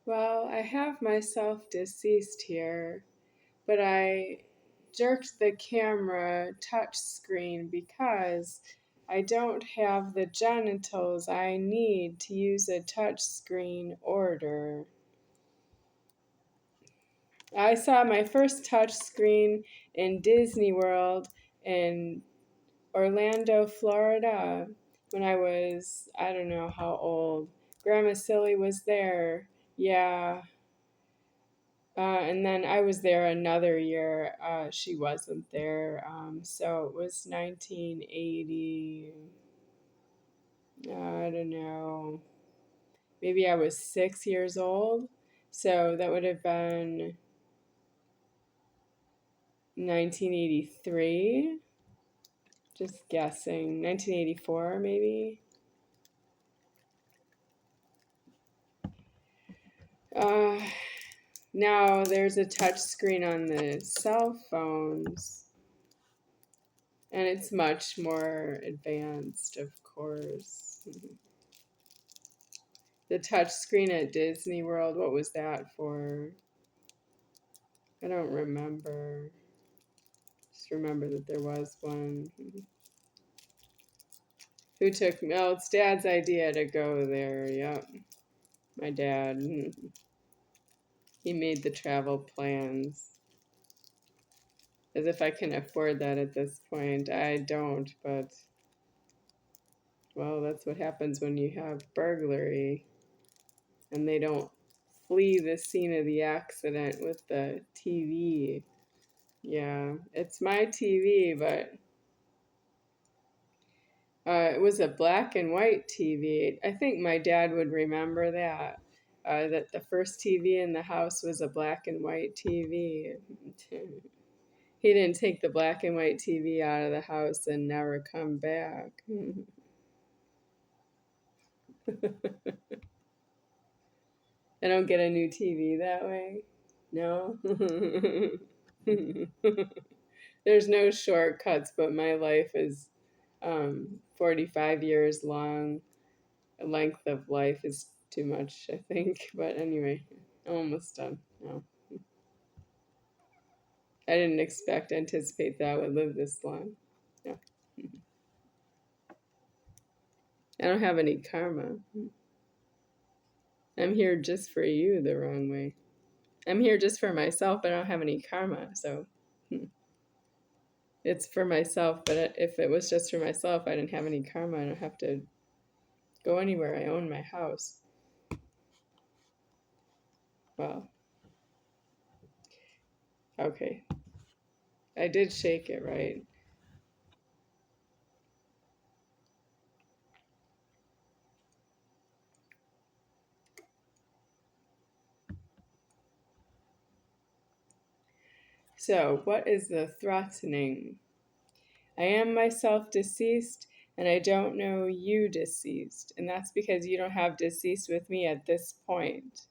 Well, I have myself deceased here, but I jerked the camera touch screen because I don't have the genitals I need to use a touch screen order. I saw my first touch screen in Disney World in Orlando, Florida, when I don't know how old. Grandma Silly was there. Yeah. And then I was there another year. She wasn't there. So it was 1980. I don't know. Maybe I was 6 years old. So that would have been 1983. Just guessing. 1984, maybe. Uh, Now there's a touch screen on the cell phones, and it's much more advanced, of course. The touch screen at Disney World, what was that for? I don't remember. Just remember that there was one. Who took me? Oh, it's Dad's idea to go there. Yep, my dad. He made the travel plans. As if I can afford that at this point. I don't, but well, that's what happens when you have burglary and they don't flee the scene of the accident with the TV. Yeah, it's my TV, but it was a black and white TV. I think my dad would remember that. That the first TV in the house was a black and white TV. He didn't take the black and white TV out of the house and never come back. I don't get a new TV that way. No. There's no shortcuts, but my life is 45 years long. Length of life is too much, I think. But anyway, I'm almost done now. I didn't anticipate that I would live this long. No. I don't have any karma. I'm here just for you the wrong way. I'm here just for myself, but I don't have any karma, so it's for myself. But if it was just for myself, I didn't have any karma. I don't have to go anywhere. I own my house. Well, okay. I did shake it, right? So, what is the threatening? I am myself deceased, and I don't know you deceased. And that's because you don't have deceased with me at this point.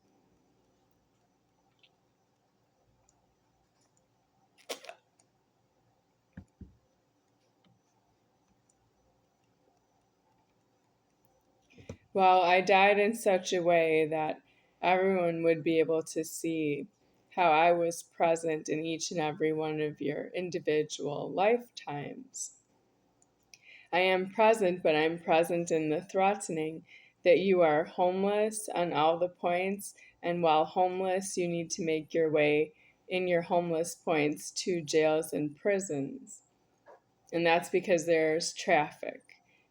Well, I died in such a way that everyone would be able to see how I was present in each and every one of your individual lifetimes. I am present, but I'm present in the threatening that you are homeless on all the points, and while homeless, you need to make your way in your homeless points to jails and prisons. And that's because there's traffic,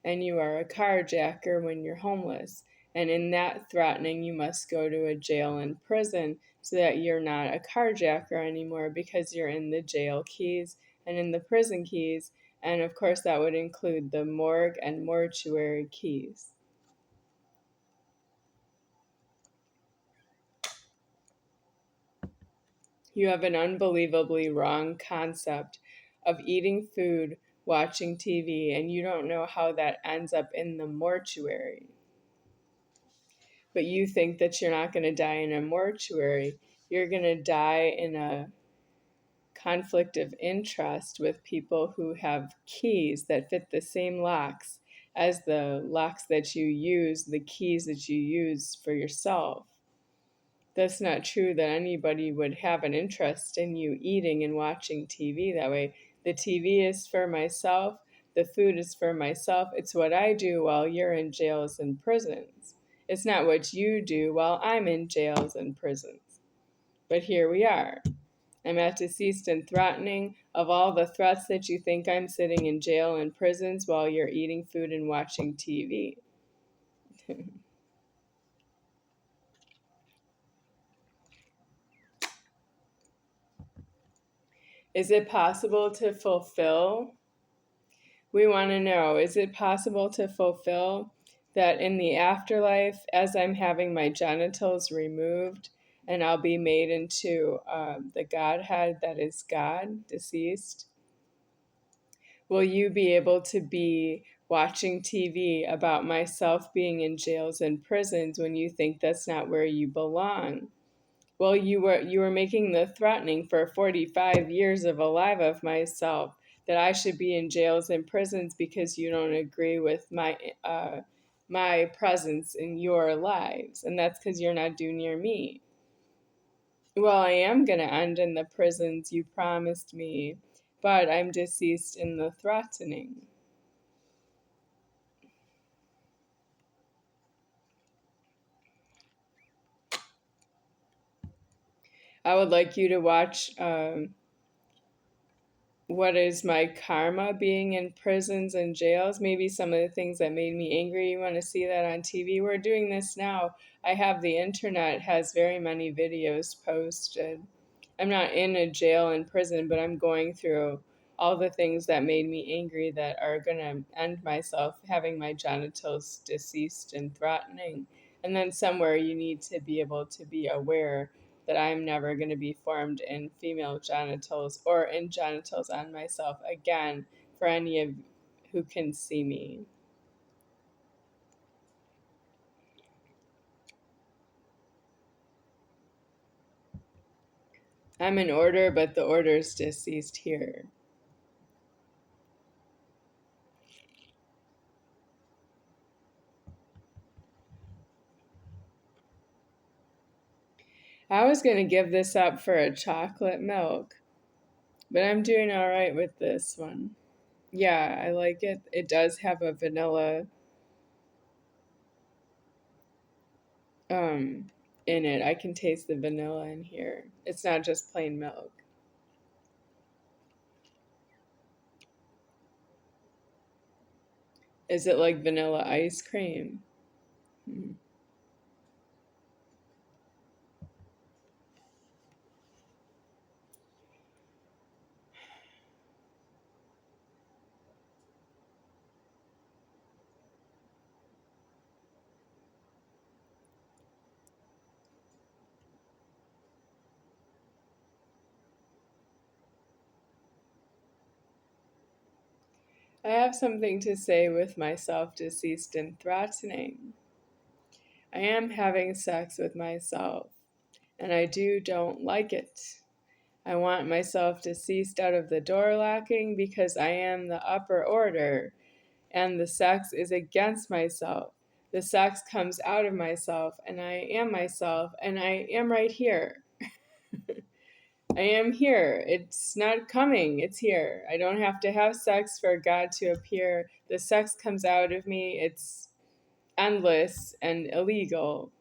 and you are a carjacker when you're homeless. And in that threatening, you must go to a jail and prison so that you're not a carjacker anymore because you're in the jail keys and in the prison keys. And of course, that would include the morgue and mortuary keys. You have an unbelievably wrong concept of eating food, watching TV, and you don't know how that ends up in the mortuary. But you think that you're not going to die in a mortuary. You're going to die in a conflict of interest with people who have keys that fit the same locks as the locks that you use, the keys that you use for yourself. That's not true that anybody would have an interest in you eating and watching TV that way. The TV is for myself, the food is for myself. It's what I do while you're in jails and prisons. It's not what you do while I'm in jails and prisons. But here we are. I'm at deceased and threatening. Of all the threats that you think, I'm sitting in jail and prisons while you're eating food and watching TV. Is it possible to fulfill? We want to know, is it possible to fulfill that in the afterlife, as I'm having my genitals removed and I'll be made into the Godhead that is God, deceased? Will you be able to be watching TV about myself being in jails and prisons when you think that's not where you belong? Well, you were making the threatening for 45 years of alive of myself that I should be in jails and prisons because you don't agree with my presence in your lives, and that's because you're not due near me. Well, I am going to end in the prisons you promised me, but I'm deceased in the threatening. I would like you to watch what is my karma being in prisons and jails, maybe some of the things that made me angry. You want to see that on TV? We're doing this now. I have the internet, has very many videos posted. I'm not in a jail and prison, but I'm going through all the things that made me angry that are going to end myself, having my genitals deceased and threatening. And then somewhere you need to be able to be aware that I'm never going to be formed in female genitals or in genitals on myself again for any of who can see me. I'm in order, but the order's deceased here. I was going to give this up for a chocolate milk, but I'm doing all right with this one. Yeah, I like it. It does have a vanilla um in it. I can taste the vanilla in here. It's not just plain milk. Is it like vanilla ice cream? Hmm. I have something to say with myself deceased and threatening. I am having sex with myself, and I don't like it. I want myself deceased out of the door locking because I am the upper order, and the sex is against myself. The sex comes out of myself, and I am myself, and I am right here. I am here. It's not coming. It's here. I don't have to have sex for God to appear. The sex comes out of me. It's endless and illegal.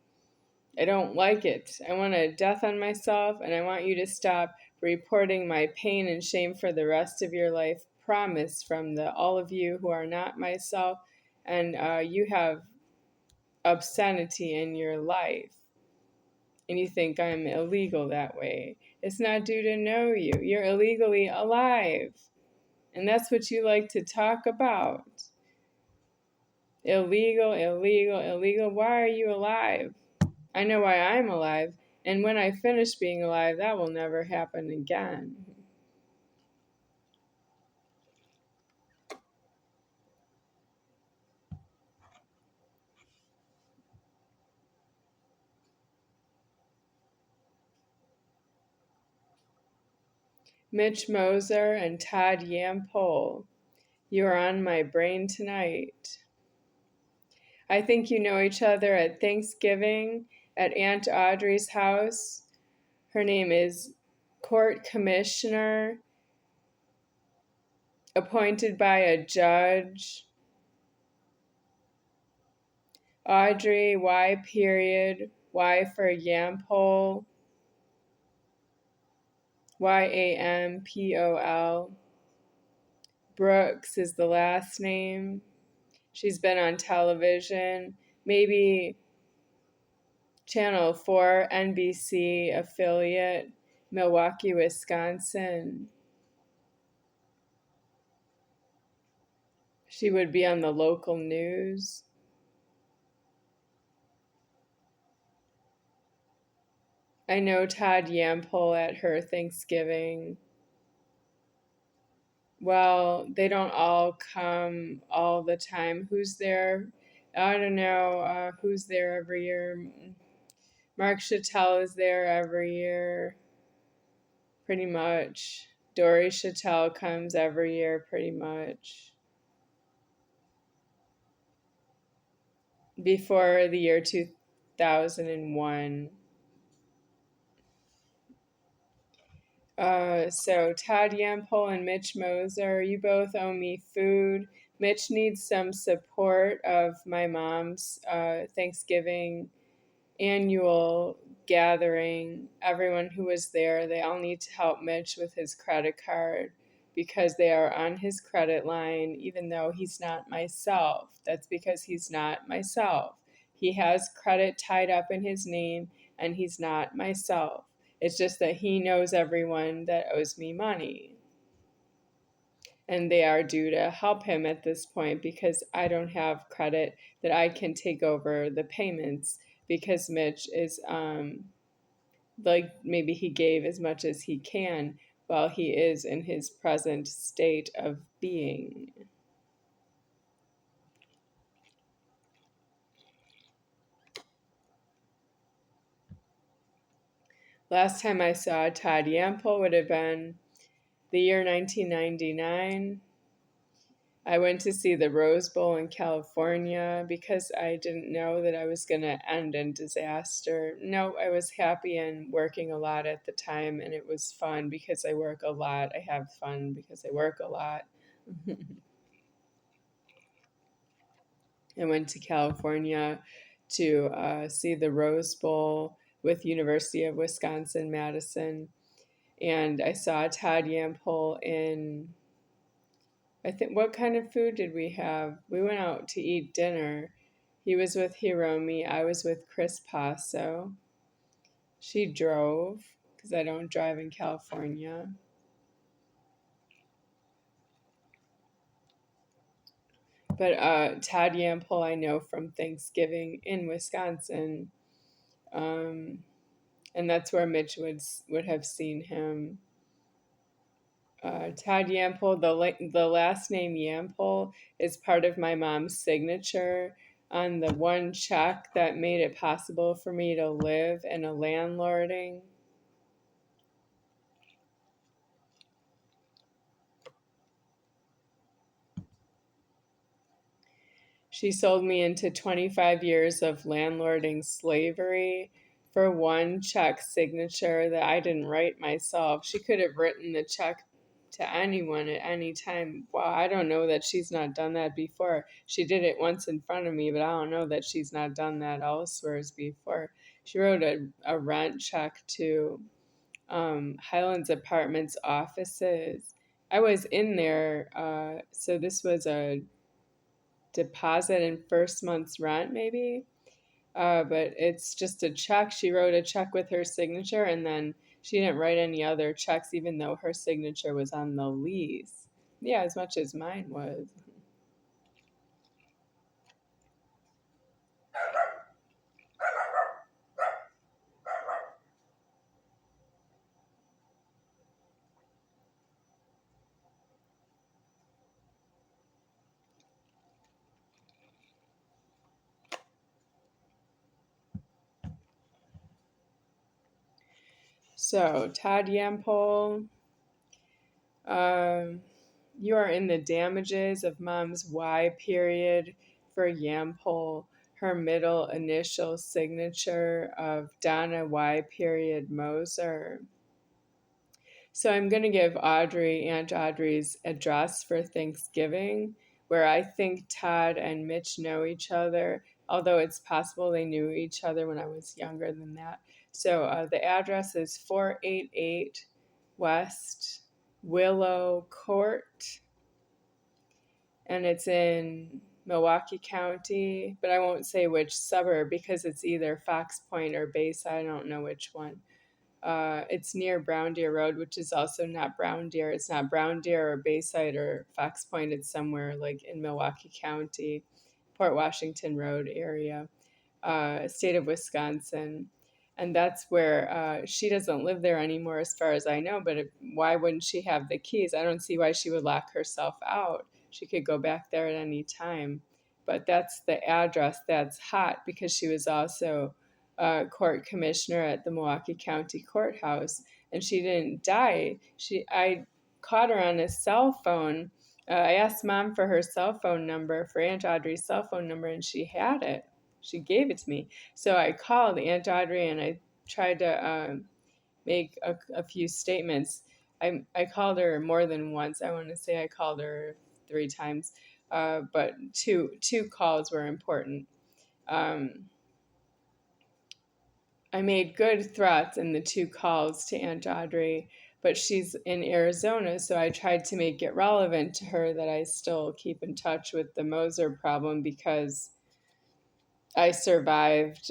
I don't like it. I want a death on myself, and I want you to stop reporting my pain and shame for the rest of your life. Promise from all of you who are not myself, and you have obscenity in your life, and you think I'm illegal that way. It's not due to know you. You're illegally alive, and that's what you like to talk about. Illegal, illegal, illegal. Why are you alive? I know why I'm alive, and when I finish being alive, that will never happen again. Mitch Moser and Todd Yampole, you are on my brain tonight. I think you know each other at Thanksgiving, at Aunt Audrey's house. Her name is Court Commissioner, appointed by a judge. Audrey, Y period, Y for Yampole, Yampol. Brooks is the last name. She's been on television, maybe Channel 4, NBC affiliate, Milwaukee, Wisconsin. She would be on the local news. I know Todd Yampole at her Thanksgiving. Well, they don't all come all the time. Who's there? I don't know who's there every year. Mark Chattel is there every year, pretty much. Dory Chattel comes every year, pretty much. Before the year 2001. So Todd Yampole and Mitch Moser, you both owe me food. Mitch needs some support of my mom's Thanksgiving annual gathering. Everyone who was there, they all need to help Mitch with his credit card because they are on his credit line, even though he's not myself. That's because he's not myself. He has credit tied up in his name, and he's not myself. It's just that he knows everyone that owes me money. And they are due to help him at this point because I don't have credit that I can take over the payments because Mitch is like maybe he gave as much as he can while he is in his present state of being. Last time I saw Todd Yampole would have been the year 1999. I went to see the Rose Bowl in California because I didn't know that I was going to end in disaster. No, I was happy and working a lot at the time, and it was fun because I work a lot. I have fun because I work a lot. I went to California to see the Rose Bowl with University of Wisconsin-Madison, and I saw Todd Yampole in, I think, what kind of food did we have? We went out to eat dinner. He was with Hiromi. I was with Chris Passo. She drove because I don't drive in California. But Todd Yampole I know from Thanksgiving in Wisconsin. And that's where Mitch would have seen him. Todd Yampole, the last name Yampole is part of my mom's signature on the one check that made it possible for me to live in a landlording. She sold me into 25 years of landlording slavery for one check signature that I didn't write myself. She could have written the check to anyone at any time. Wow, I don't know that she's not done that before. She did it once in front of me, but I don't know that she's not done that elsewhere before. She wrote a rent check to Highlands Apartments offices. I was in there, so this was a deposit and first month's rent, maybe. But it's just a check. She wrote a check with her signature, and then she didn't write any other checks, even though her signature was on the lease. Yeah, as much as mine was. So, Todd Yampole, you are in the damages of mom's Y period for Yampole. her middle initial signature of Donna Y. period Moser. So I'm going to give Aunt Audrey's address for Thanksgiving, where I think Todd and Mitch know each other, although it's possible they knew each other when I was younger than that. So the address is 488 West Willow Court, and it's in Milwaukee County, but I won't say which suburb because it's either Fox Point or Bayside. I don't know which one. It's near Brown Deer Road, which is also not Brown Deer. It's not Brown Deer or Bayside or Fox Point. It's somewhere like in Milwaukee County, Port Washington Road area, state of Wisconsin. And that's where she doesn't live there anymore, as far as I know. But why wouldn't she have the keys? I don't see why she would lock herself out. She could go back there at any time. But that's the address that's hot because she was also court commissioner at the Milwaukee County Courthouse, and she didn't die. I caught her on a cell phone. I asked Mom for her cell phone number, for Aunt Audrey's cell phone number, and she had it. She gave it to me. So I called Aunt Audrey and I tried to make a few statements. I called her more than once. I want to say I called her 3 times, but two calls were important. I made good threats in the 2 calls to Aunt Audrey, but she's in Arizona, so I tried to make it relevant to her that I still keep in touch with the Moser problem because I survived,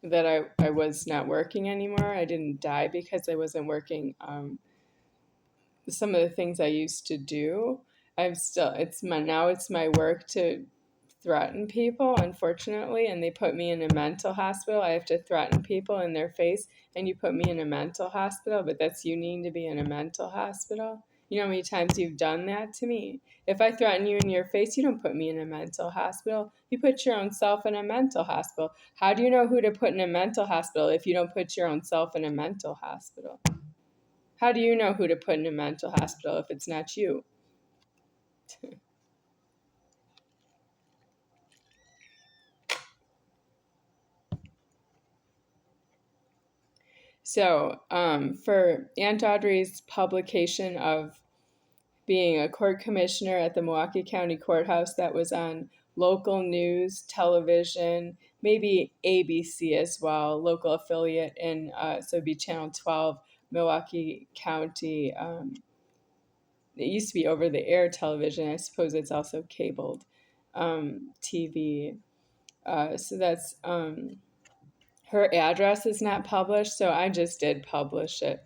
that I was not working anymore. I didn't die because I wasn't working. Some of the things I used to do, it's my work to threaten people, unfortunately, and they put me in a mental hospital. I have to threaten people in their face, and you put me in a mental hospital, but that's you need to be in a mental hospital. You know how many times you've done that to me? If I threaten you in your face, you don't put me in a mental hospital. You put your own self in a mental hospital. How do you know who to put in a mental hospital if you don't put your own self in a mental hospital? How do you know who to put in a mental hospital if it's not you? So, for Aunt Audrey's publication of being a court commissioner at the Milwaukee County Courthouse, that was on local news, television, maybe ABC as well, local affiliate, and so it'd be Channel 12, Milwaukee County. It used to be over the air television. I suppose it's also cabled TV. So that's her address is not published, so I just did publish it.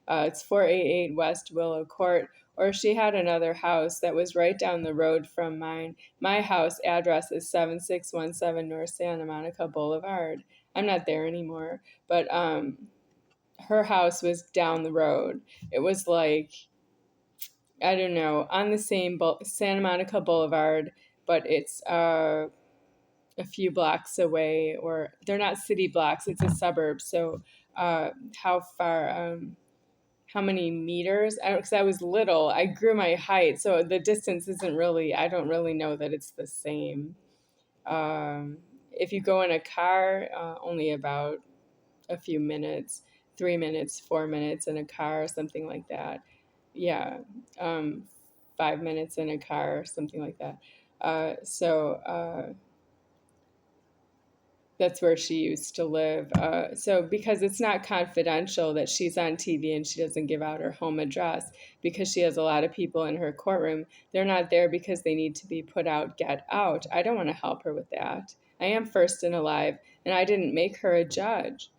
It's 488 West Willow Court, or she had another house that was right down the road from mine. My house address is 7617 North Santa Monica Boulevard. I'm not there anymore, but her house was down the road. It was like, I don't know, on the same Santa Monica Boulevard, but it's a few blocks away, or they're not city blocks, it's a suburb. So how far, how many meters? Because I was little, I grew my height, so the distance isn't really, I don't really know that it's the same. If you go in a car, only about a few minutes, 3 minutes, 4 minutes in a car, something like that. Yeah, 5 minutes in a car, something like that. That's where she used to live. So because it's not confidential that she's on TV and she doesn't give out her home address, because she has a lot of people in her courtroom, they're not there because they need to be put out, get out. I don't want to help her with that. I am first and alive, and I didn't make her a judge.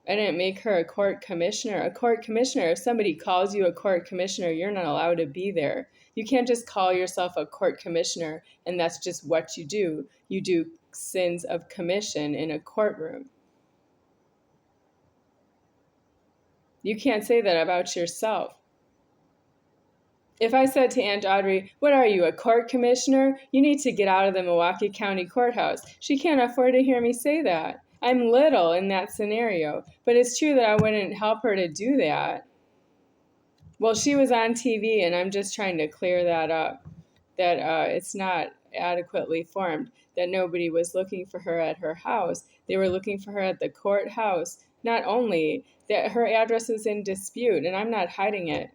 I didn't make her a court commissioner. A court commissioner, if somebody calls you a court commissioner, you're not allowed to be there. You can't just call yourself a court commissioner and that's just what you do. You do sins of commission in a courtroom. You can't say that about yourself. If I said to Aunt Audrey, "What are you, a court commissioner? You need to get out of the Milwaukee County Courthouse." She can't afford to hear me say that. I'm little in that scenario, but it's true that I wouldn't help her to do that. Well, she was on TV, and I'm just trying to clear that up, that it's not adequately formed, that nobody was looking for her at her house. They were looking for her at the courthouse. Not only that, her address is in dispute, and I'm not hiding it.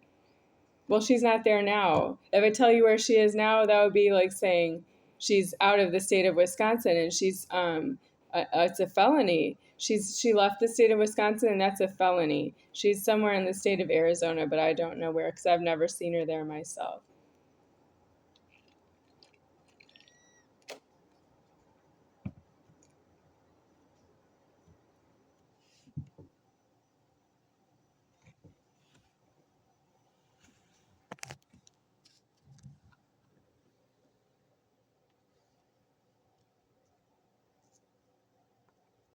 Well, she's not there now. If I tell you where she is now, that would be like saying she's out of the state of Wisconsin, and it's a felony. She left the state of Wisconsin, and that's a felony. She's somewhere in the state of Arizona, but I don't know where because I've never seen her there myself.